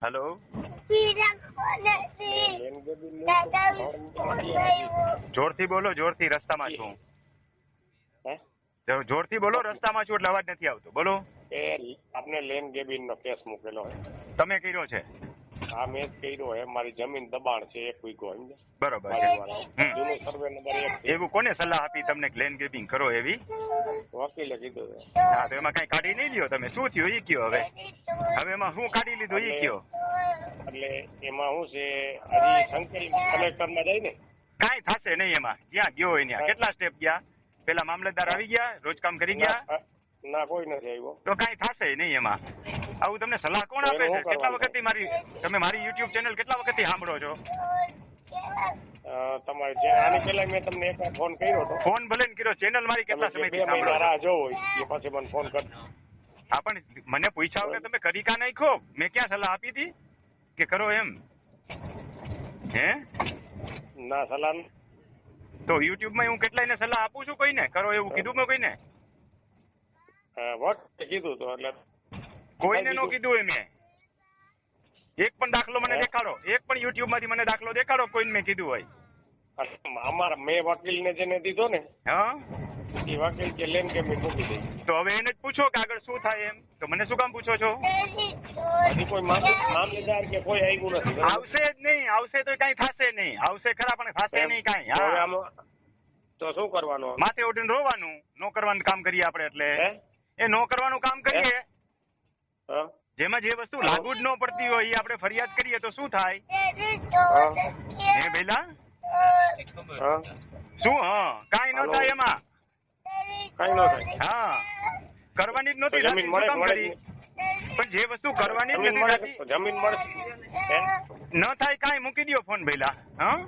Hello. જોરથી બોલો, જોરથી. રસ્તામાં છું. જોરથી બોલો, રસ્તામાં છું એટલે અવાજ નથી આવતો. બોલો. આપને લેન ગેબિન નો કેસ મૂકેલો હે. તમે કર્યો છે? હા, મેં જ કર્યો હે. મારી જમીન દબાણ છે 1 વીઘો. બરોબર છે. જૂનું સર્વે નંબર 1. એવું કોને સલાહ આપી તમને લેન ગેબિંગ કરો એવી? વકીલે કીધું છે. હા, તો એમાં કઈ કાઢી નહીં લ્યો તમે. શું થયું એ કયો હવે. હવે એમાં શું કાઢી લીધું એ કયો. એટલે એમાં શું છે, હજી સંકેલ કલેક્ટરમાં જાય ને કાંઈ થશે નહીં એમાં. જ્યાં ગયો હોય ત્યાં. કેટલા સ્ટેપ ગયા? પેલા મામલતદાર આવી ગયા, રોજકામ કરી ગયા? ના, કોઈ નથી આવ્યો. તો કાંઈ થશે નહીં એમાં. આવું તમને સલાહ કોણ આપે છે? કેટલા વખતથી તમે મારી યુટ્યુબ ચેનલ કેટલા વખતથી સાંભળો છો? તમારે આની પેલા મેં તમને એક વાર ફોન કર્યો હતો. ફોન ભલે ને કર્યો, ચેનલ મારી કેટલા સમયથી સાંભળો? રાહ જોવો એ પછી મને ફોન કર. હા, પણ મને પૂછ્યા વગર તમે કરી કા નાખો? મેં ક્યાં સલાહ આપી હતી કે કરો એમ? હે ના, સલાહ તો યુટ્યુબમાં હું કેટલાયને સલાહ આપું છું કોઈને કરો એવું કીધું મેં કોઈને? વખતે કીધું તો એટલે કોઈને નો કીધું હોય મેં. એક પણ દાખલો મને દેખાડો. એક પણ યુટ્યુબ માંથી મને દાખલો દેખાડો કોઈને મેં કીધું હોય. અમારા મેં વકીલને જેને દીધો ને, હા, એ વકીલ કે લેન કે મેં મૂકી દઈ. તો હવે એને જ પૂછો કે આગળ શું થાય એમ. તો મને શું કામ પૂછો છો? હજી કોઈ મામલેદાર કે કોઈ આવ્યું નથી. આવશે જ નહીં. આવશે તો કઈ થશે નહીં. આવશે ખરા પણ થશે નહીં કઈ. હા, તો શું કરવાનું? માથે ઉઠીને રોવાનું. નો કરવાનું કામ કરીએ આપણે. એટલે એ નો કરવાનું કામ કરીએ. જેમાં જે વસ્તુ લાગુ જ ન પડતી હોય એ આપણે ફરિયાદ કરીએ તો શું થાય? હે ભઈલા? શું? હા, કાઈ ન થાય એમાં. કઈ ન થાય. હા, કરવાની જ નહોતી થતી. શું કામ કરી? પણ જે વસ્તુ કરવાની જ નથી થતી જમીન મળે ન થાય કાંઈ મૂકી દો ફોન ભઈલા. હા,